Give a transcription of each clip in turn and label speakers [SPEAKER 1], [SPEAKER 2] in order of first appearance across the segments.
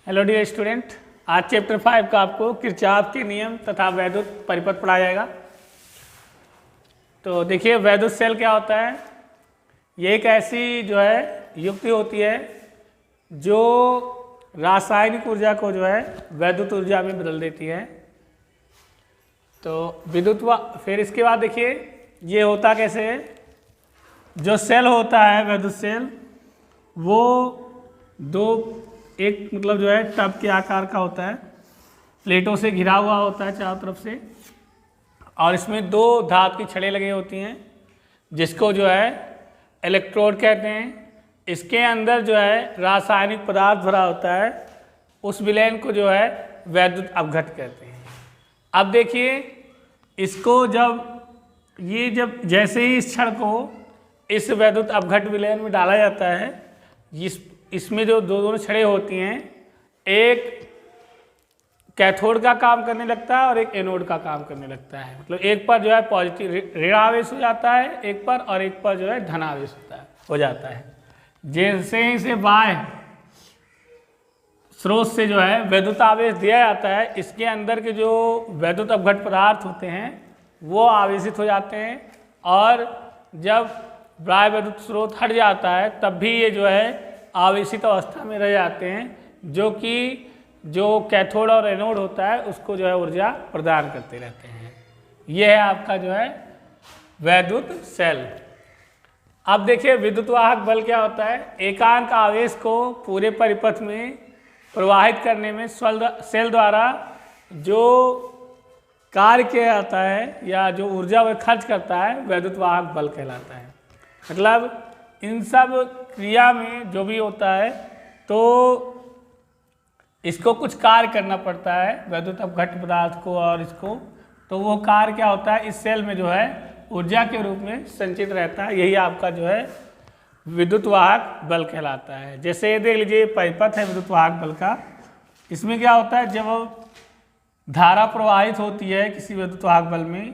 [SPEAKER 1] Hello dear student, आज chapter 5 का आपको किरचॉफ के नियम तथा वैद्युत परिपथ पढ़ाया जाएगा। तो देखिए वैद्युत सेल क्या होता है। ये एक ऐसी जो है युक्ति होती है जो रासायनिक ऊर्जा को जो है वैद्युत ऊर्जा में बदल देती है। तो फिर इसके बाद देखिए ये होता कैसे है। जो सेल होता है वैद्युत सेल वो एक मतलब जो है टब के आकार का होता है, प्लेटों से घिरा हुआ होता है चारों तरफ से, और इसमें दो धातु की छड़ें लगी होती हैं जिसको जो है इलेक्ट्रोड कहते हैं। इसके अंदर जो है रासायनिक पदार्थ भरा होता है, उस विलयन को जो है वैद्युत अपघट्य कहते हैं। अब देखिए इसको जब जैसे ही इस छड़ को इस वैद्युत अपघट्य विलयन में डाला जाता है, इसमें जो दोनों छड़ें होती हैं, एक कैथोड का काम करने लगता है और एक एनोड का काम करने लगता है। मतलब एक पर जो है पॉजिटिव ऋण आवेश हो जाता है एक पर, और एक पर जो है धन आवेश हो जाता है। जैसे ही इसे बाह्य स्रोत से जो है वैद्युत आवेश दिया जाता है, इसके अंदर के जो वैद्युत अपघट्य पदार्थ होते हैं वो आवेशित हो जाते हैं, और जब बाह्य वैद्युत स्रोत हट जाता है तब भी ये जो है आवेशित अवस्था में रह जाते हैं, जो कि जो कैथोड और एनोड होता है उसको जो है ऊर्जा प्रदान करते रहते हैं। यह है आपका जो है वैद्युत सेल। अब देखिए विद्युत वाहक बल क्या होता है। एकांक आवेश को पूरे परिपथ में प्रवाहित करने में सेल द्वारा जो कार्य किया जाता है या जो ऊर्जा वह खर्च करता है वैद्युत वाहक बल कहलाता है। मतलब इन सब क्रिया में जो भी होता है तो इसको कुछ कार्य करना पड़ता है वैद्युत अपघट्य पदार्थ को और इसको, तो वो कार्य क्या होता है इस सेल में जो है ऊर्जा के रूप में संचित रहता है। यही आपका जो है विद्युत वाहक बल कहलाता है। जैसे ये देख लीजिए परिपथ है विद्युत वाहक बल का। इसमें क्या होता है, जब धारा प्रवाहित होती है किसी विद्युत वाहक बल में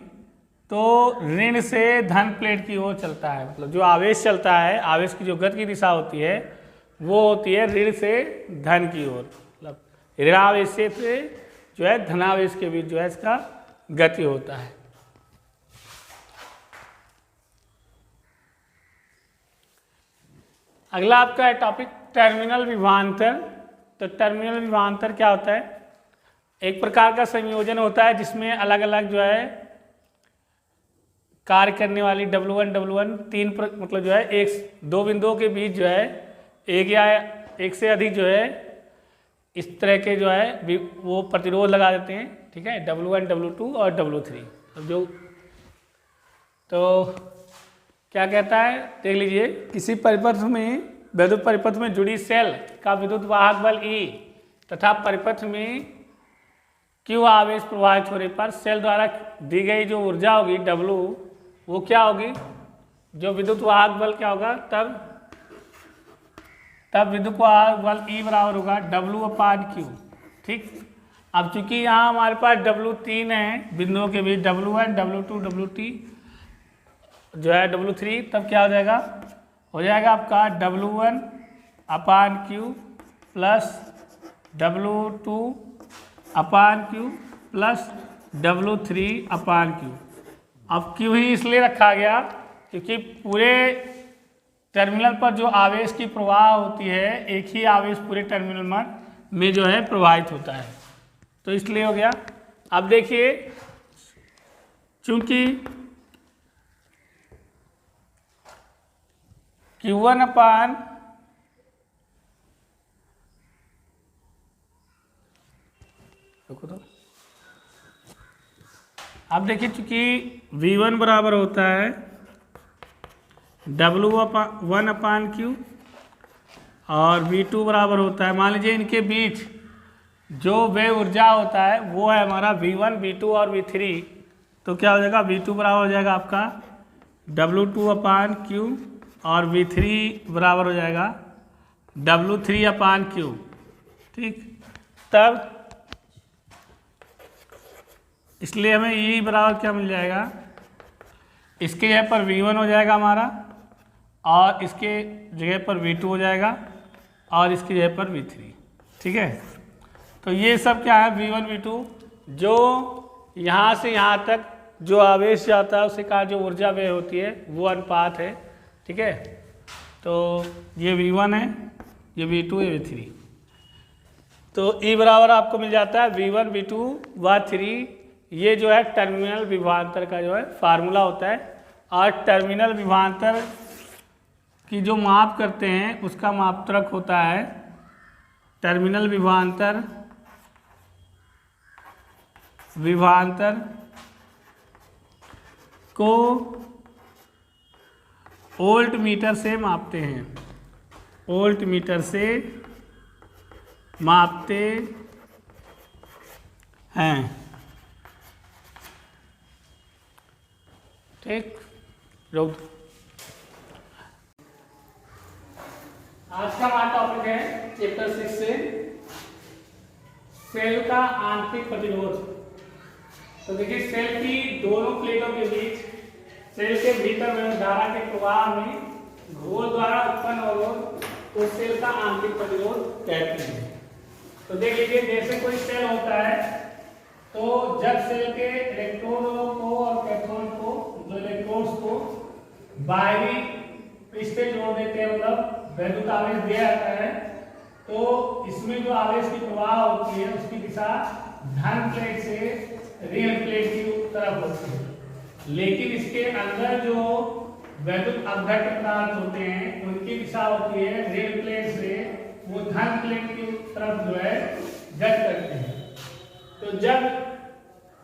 [SPEAKER 1] तो ऋण से धन प्लेट की ओर चलता है। मतलब जो आवेश चलता है, आवेश की जो गति की दिशा होती है वो होती है ऋण से धन की ओर। मतलब ऋणावेश से जो है धनावेश के बीच जो है इसका गति होता है। अगला आपका है टॉपिक टर्मिनल विभवांतर। तो टर्मिनल विभवांतर क्या होता है। एक प्रकार का संयोजन होता है जिसमें अलग अलग जो है कार्य करने वाली W1 मतलब जो है दो बिंदुओं के बीच जो है एक या एक से अधिक जो है इस तरह के जो है वो प्रतिरोध लगा देते हैं। ठीक है, W1 W2 और W3। तो क्या कहता है देख लीजिए, किसी परिपथ में वैद्युत परिपथ में जुड़ी सेल का विद्युत वाहक बल E तथा परिपथ में Q आवेश प्रवाहित होने पर सेल द्वारा दी गई जो ऊर्जा होगी W, वो क्या होगी, जो विद्युत वाहक बल क्या होगा, तब विद्युत वाहक बल E बराबर होगा W/Q। ठीक, अब चूंकि यहाँ हमारे पास W3 है बिंदुओं के बीच, W1 W2 W3 जो है W3, तब क्या हो जाएगा आपका W1/Q plus W2/Q plus W3/Q। अब Q ही इसलिए रखा गया क्योंकि पूरे टर्मिनल पर जो आवेश की प्रवाह होती है, एक ही आवेश पूरे टर्मिनल में जो है प्रवाहित होता है, तो इसलिए हो गया। अब देखिए चूंकि Q1 अब देखिए चूंकि V1 बराबर होता है W1/Q और V2 बराबर होता है, मान लीजिए इनके बीच जो वे ऊर्जा होता है वो है हमारा V1 V2 और V3, तो क्या हो जाएगा V2 बराबर हो जाएगा आपका W2/Q और V3 बराबर हो जाएगा W3/Q। ठीक, तब इसलिए हमें E बराबर क्या मिल जाएगा, इसके जगह पर V1 हो जाएगा हमारा और इसके जगह पर V2 हो जाएगा और इसकी जगह पर V3। ठीक है, तो ये सब क्या है V1 V2, जो यहाँ से यहाँ तक जो आवेश जाता है उसके कारण जो ऊर्जा व्यय होती है वो अनुपात है। ठीक है, तो ये V1 है, ये V2 है, V3। तो E बराबर आपको मिल जाता है V1 V2 व 3। ये जो है टर्मिनल विभवांतर का जो है फार्मूला होता है। और टर्मिनल विभवांतर की जो माप करते हैं उसका मात्रक होता है टर्मिनल विभवांतर को वोल्ट मीटर से मापते हैं, वोल्ट मीटर से मापते हैं। ठीक, रोक दो। आज का हमारा टॉपिक है चैप्टर 6 से सेल का आंतरिक प्रतिरोध। तो देखिए, सेल की दोनों प्लेटों के बीच सेल के भीतर में धारा के प्रवाह में घोल द्वारा उत्पन्न अवरोध उस सेल का आंतरिक प्रतिरोध कहते हैं। तो देख लीजिए, जैसे कोई सेल होता है तो जब सेल के इलेक्ट्रोडों को और कैथोड को, जो इलेक्ट्रोड्स को बाहरी पृष्ठ जोड़ देते हैं, मतलब वैद्युत आवेश दिया जाता है, तो इसमें जो आवेश की प्रवाह होती है उसकी दिशा धन प्लेट से ऋण प्लेट की तरफ होती है। लेकिन इसके अंदर जो वैद्युत अपघट्य पदार्थ होते हैं उनकी दिशा होती है ऋण प्लेट से वो धन प्लेट की तरफ जो है गति करते हैं। तो जब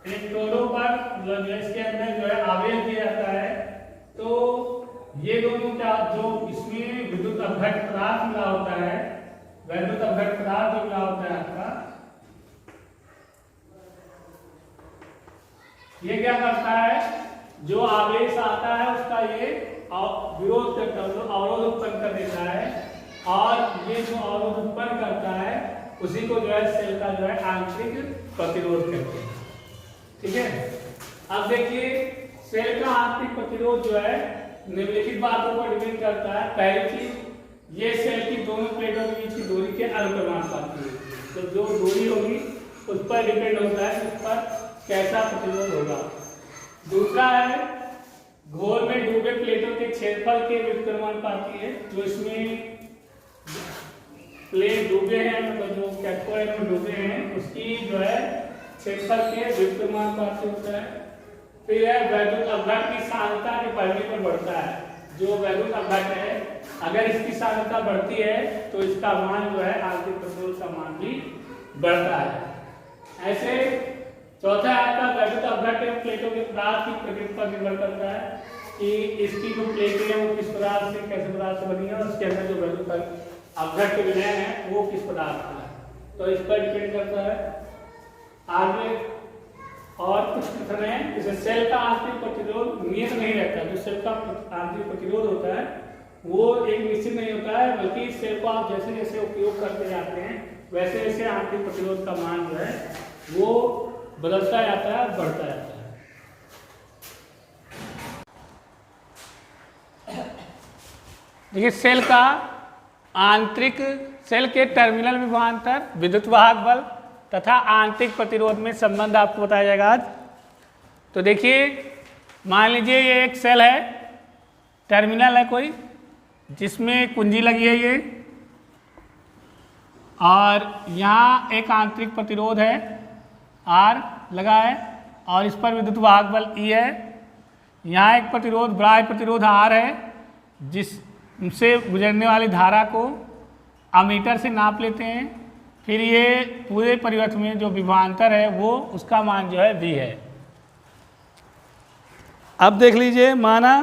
[SPEAKER 1] इलेक्ट्रोडों पर जो इसके अंदर जो है आवेश दिया जाता है तो ये दोनों क्या, जो इसमें विद्युत अपघट्य पदार्थ मिला होता है, वैद्युत अपघट्य पदार्थ जो मिला होता है आपका, ये क्या करता है, जो आवेश आता है उसका ये विरोध करता है, अवरोध उत्पन्न कर देता है। और ये जो अवरोध उत्पन्न करता है उसी को जो है सेल का जो है आंतरिक प्रतिरोध कहते हैं। ठीक है, अब देखिए, सेल का आंतरिक प्रतिरोध जो है निम्नलिखित बातों पर डिपेंड करता है। पहली चीज, ये सेल की दोनों प्लेटों के बीच की दूरी के अनुक्रमानुपाती है। तो जो दूरी होगी उस पर डिपेंड होता है उस पर कैसा प्रतिरोध होगा। दूसरा है, घोल में डूबे प्लेटों के क्षेत्रफल के व्युत्क्रमानुपाती है। जो इसमें प्लेट डूबे हैं, मतलब जो कैथोड में डूबे हैं उसकी जो है क्षेत्रफल के व्युत्क्रमानुपाती होता है। फिर है वैद्युत अपघट्य की सांद्रता के बढ़ने पर बढ़ता है। जो वैद्युत अपघट्य है, अगर इसकी सांद्रता बढ़ती है तो इसका मान जो है आंतरिक प्रतिरोध का मान भी बढ़ता है। ऐसे चौथा आपका वैद्युत अपघट्य प्लेटों के पदार्थ की प्रकृति पर निर्भर करता है कि इसकी जो प्लेटें हैं वो किस पदार्थ से, कैसे पदार्थ से बनी है, और उसके अंदर जो वैद्युत अपघट्य विलय है वो किस पदार्थ का है, तो इस पर डिपेंड करता है। आगे और कुछ कथन है, जैसे सेल का आंतरिक प्रतिरोध नियत नहीं रहता। जो सेल का आंतरिक प्रतिरोध होता है वो एक निश्चित नहीं होता है, बल्कि सेल को आप जैसे जैसे उपयोग करते जाते हैं वैसे वैसे आंतरिक प्रतिरोध का मान जो है वो बदलता जाता है, बढ़ता जाता है। देखिए, सेल का आंतरिक, सेल के टर्मिनल विभवांतर, विद्युत वाहक बल तथा आंतरिक प्रतिरोध में संबंध आपको बताया जाएगा आज। तो देखिए, मान लीजिए ये एक सेल है, टर्मिनल है कोई, जिसमें कुंजी लगी है ये, और यहाँ एक आंतरिक प्रतिरोध है R लगा है, और इस पर विद्युत वाहक बल E है। यहाँ एक प्रतिरोध, बाह्य प्रतिरोध R है, जिससे गुजरने वाली धारा को अमीटर से नाप लेते हैं। फिर ये पूरे परिवर्त में जो विभवांतर है वो उसका मान जो है V है। अब देख लीजिए, माना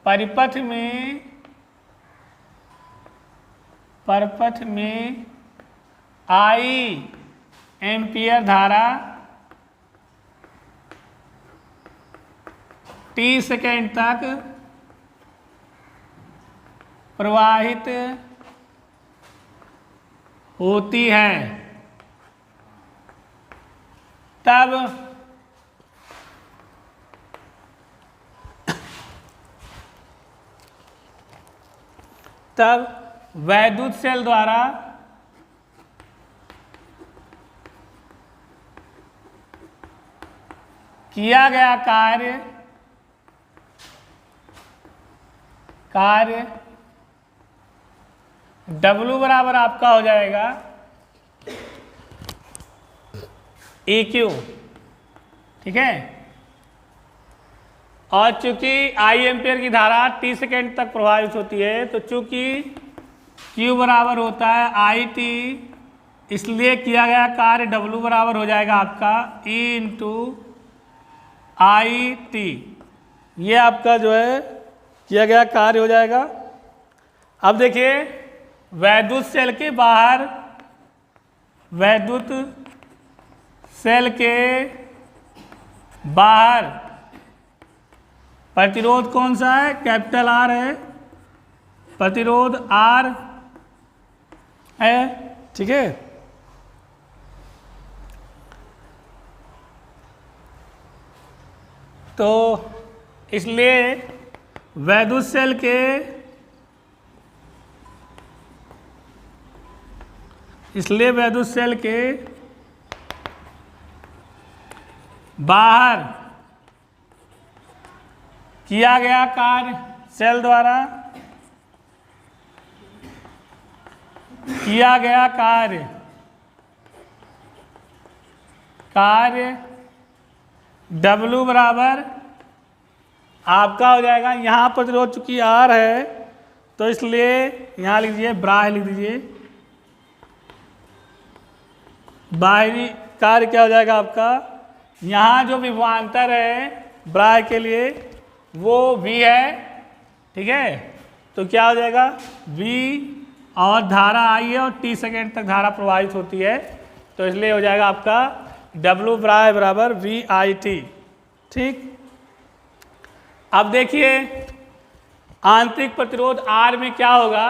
[SPEAKER 1] परिपथ में I एम्पियर धारा t सेकेंड तक प्रवाहित होती है, तब वैद्युत सेल द्वारा किया गया कार्य W बराबर आपका हो जाएगा EQ, ठीक है। और चूंकि I एम्पियर की धारा t सेकेंड तक प्रभावित होती है, तो चूंकि Q बराबर होता है IT, इसलिए किया गया कार्य W बराबर हो जाएगा आपका E इंटू IT। ये आपका जो है किया गया कार्य हो जाएगा। अब देखिए वैद्युत सेल के बाहर, वैद्युत सेल के बाहर प्रतिरोध कौन सा है? कैपिटल R है, प्रतिरोध R है, ठीक है। तो इसलिए वैद्युत सेल के बाहर किया गया कार्य सेल द्वारा किया गया कार्य W बराबर आपका हो जाएगा, यहाँ प्रतिरोध चूंकि R है तो इसलिए यहाँ लिख दीजिए, बाह्य लिख दीजिए। बाहरी कार्य क्या हो जाएगा आपका? यहाँ जो विभवांतर है बाह्य के लिए वो V है, ठीक है। तो क्या हो जाएगा? V और धारा I है और t सेकेंड तक धारा प्रवाहित होती है, तो इसलिए हो जाएगा आपका W बराबर VIT, ठीक। अब देखिए आंतरिक प्रतिरोध R में क्या होगा,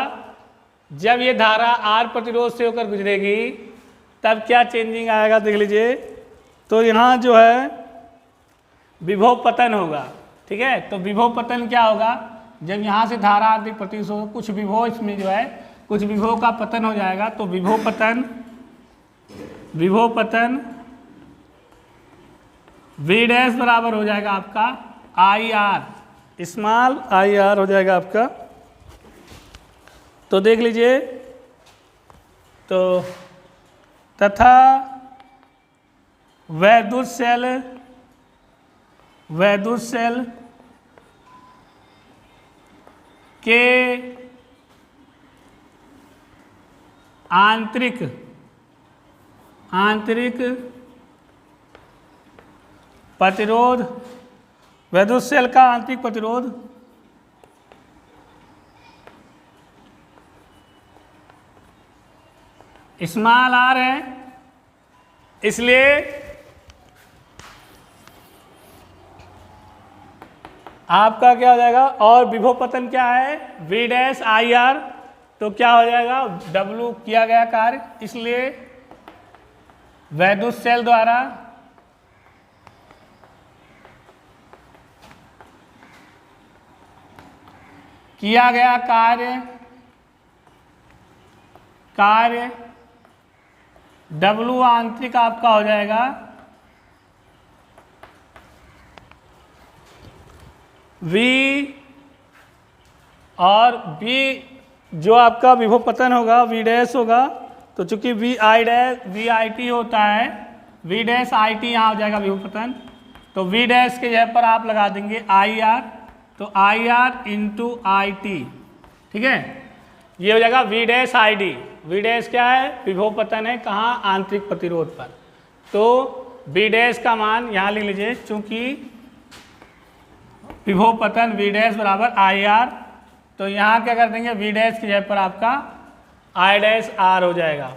[SPEAKER 1] जब ये धारा R प्रतिरोध से होकर गुजरेगी तब क्या चेंजिंग आएगा देख लीजिए। तो यहाँ जो है विभव पतन होगा, ठीक है। तो विभव पतन क्या होगा? जब यहाँ से धारा आंतरिक प्रतिरोध होगा, कुछ विभव इसमें जो है कुछ विभव का पतन हो जाएगा। तो विभव पतन V डैश बराबर हो जाएगा आपका IR, स्मॉल IR हो जाएगा आपका। तो देख लीजिए, तो तथा वैद्युत सेल के आंतरिक प्रतिरोध, वैद्युत सेल का आंतरिक प्रतिरोध स्मॉल R है, इसलिए आपका क्या हो जाएगा? और विभव पतन क्या है? V dash IR। तो क्या हो जाएगा? W किया गया कार्य, इसलिए वैद्युत सेल द्वारा किया गया कार्य W आंतरिक आपका हो जाएगा V, और V जो आपका विभव पतन होगा V डैश होगा। तो चूंकि VIT होता है, V डैश IT यहाँ हो जाएगा विभव पतन। तो V डैश के जगह पर आप लगा देंगे IR, तो IR इंटू IT, ठीक है। ये हो जाएगा V dash ID। V dash क्या है? विभव पतन है, कहाँ? आंतरिक प्रतिरोध पर। तो V डैश का मान यहाँ लिख लीजिए, चूंकि विभव पतन V डैश बराबर IR, तो यहाँ क्या कर देंगे? V डैश की जगह पर आपका I डैश R हो जाएगा,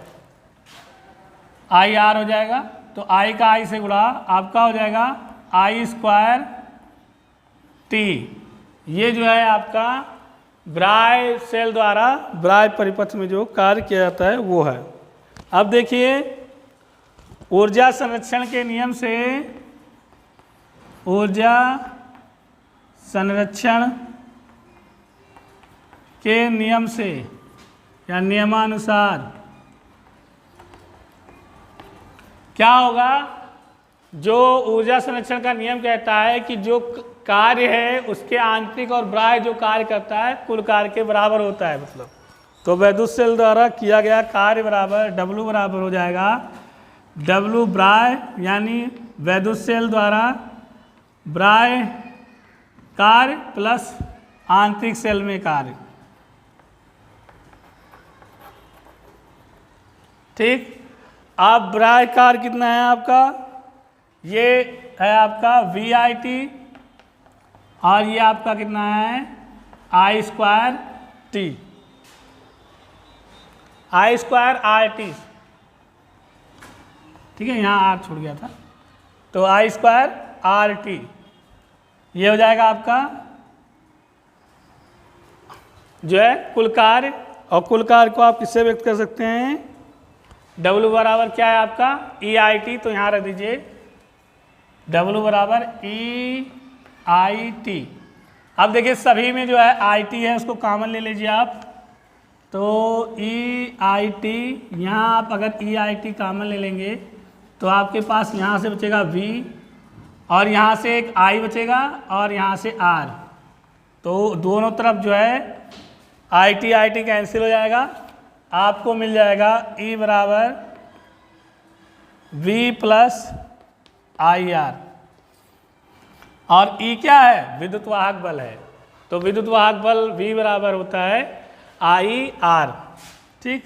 [SPEAKER 1] IR हो जाएगा। तो I का I से गुणा आपका हो जाएगा I स्क्वायर T। ये जो है आपका ब्राय सेल द्वारा ब्राय परिपथ में जो कार्य किया जाता है वो है। अब देखिए ऊर्जा संरक्षण के नियम से, ऊर्जा संरक्षण के नियम से या नियमानुसार क्या होगा, जो ऊर्जा संरक्षण का नियम कहता है कि जो कार्य है उसके आंतरिक और बाह्य जो कार्य करता है कुल कार्य के बराबर होता है। मतलब तो वैद्युत सेल द्वारा किया गया कार्य बराबर W बराबर हो जाएगा W बाह्य यानी वैद्युत सेल द्वारा बाह्य कार्य प्लस आंतरिक सेल में कार्य। ठीक, अब बाह्य कार्य कितना है आपका, ये है आपका VIT और ये आपका कितना है I²T, I²RT। ठीक है, यहाँ R छूट गया था, तो I²RT ये हो जाएगा आपका जो है कुल कार्य। और कुल कार्य को आप किससे व्यक्त कर सकते हैं, W बराबर क्या है आपका EIT, तो यहाँ रख दीजिए W बराबर EIT। अब देखिए सभी में जो है IT है उसको कॉमन ले लीजिए आप, तो EIT यहाँ आप अगर EIT कॉमन ले लेंगे तो आपके पास यहाँ से बचेगा V और यहाँ से एक I बचेगा और यहाँ से R, तो दोनों तरफ जो है IT कैंसिल हो जाएगा, आपको मिल जाएगा E बराबर V प्लस IR। और E क्या है, विद्युत वाहक बल है, तो विद्युत वाहक बल V बराबर होता है IR। ठीक,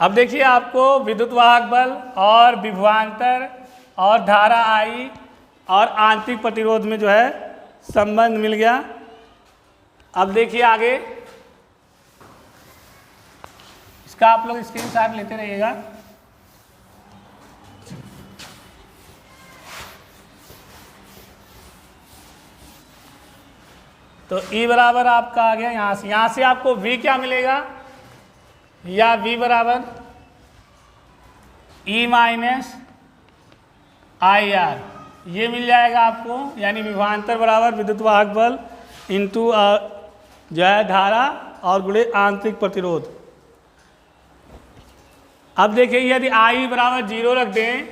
[SPEAKER 1] अब देखिए आपको विद्युत वाहक बल और विभवांतर और धारा I और आंतरिक प्रतिरोध में जो है संबंध मिल गया। अब देखिए आगे इसका आप लोग स्क्रीनशॉट लेते रहिएगा। तो E बराबर आपका आ गया यहाँ से आपको V क्या मिलेगा, या V बराबर E माइनस IR ये मिल जाएगा आपको, यानी विभवांतर बराबर विद्युत वाहक बल इंटू जो है धारा और गुणे आंतरिक प्रतिरोध। अब देखिए यदि I बराबर 0 रख दें,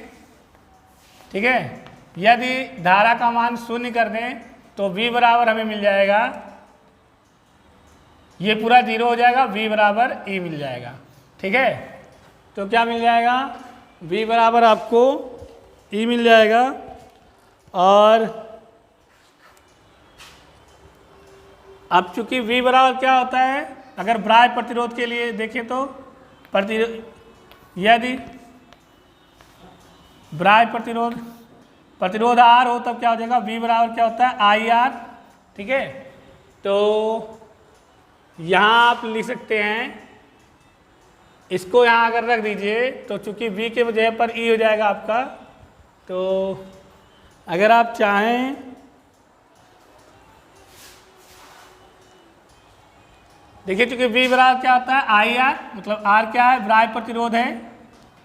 [SPEAKER 1] ठीक है, यदि धारा का मान 0 कर दें तो V बराबर हमें मिल जाएगा, ये पूरा 0 हो जाएगा, V बराबर E मिल जाएगा। ठीक है, तो क्या मिल जाएगा, V बराबर आपको E मिल जाएगा। और अब चूंकि V बराबर क्या होता है, अगर बाह्य प्रतिरोध के लिए देखें तो यदि बाह्य प्रतिरोध R हो तब क्या हो जाएगा, V बराबर क्या होता है IR। ठीक है, तो यहाँ आप लिख सकते हैं, इसको यहाँ अगर रख दीजिए तो चूंकि V के वजह पर E हो जाएगा आपका, तो अगर आप चाहें देखिए चूंकि V बराबर क्या होता है IR, मतलब R क्या है, बाह्य प्रतिरोध है।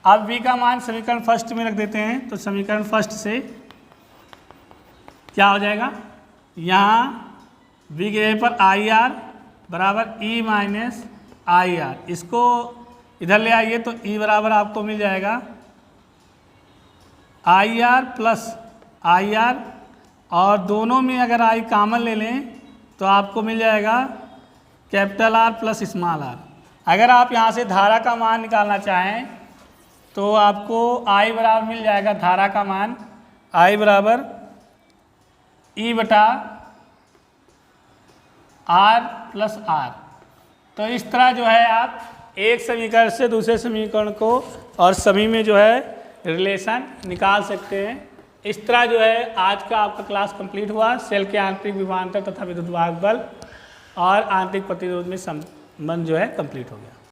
[SPEAKER 1] अब V का मान समीकरण फर्स्ट में रख देते हैं, तो समीकरण फर्स्ट से क्या हो जाएगा, यहाँ V के पर IR बराबर E माइनस IR, इसको इधर ले आइए तो E बराबर आपको मिल जाएगा IR प्लस IR, और दोनों में अगर I कॉमन ले लें तो आपको मिल जाएगा capital R plus small r। अगर आप यहाँ से धारा का मान निकालना चाहें तो आपको I बराबर मिल जाएगा, धारा का मान I बराबर E बटा R प्लस R। तो इस तरह जो है आप एक समीकरण से दूसरे समीकरण को और सभी में जो है रिलेशन निकाल सकते हैं। इस तरह जो है आज का आपका क्लास कंप्लीट हुआ। सेल के आंतरिक विभवांतर तथा विद्युत वाहक बल और आंतरिक प्रतिरोध में संबंध जो है कंप्लीट हो गया।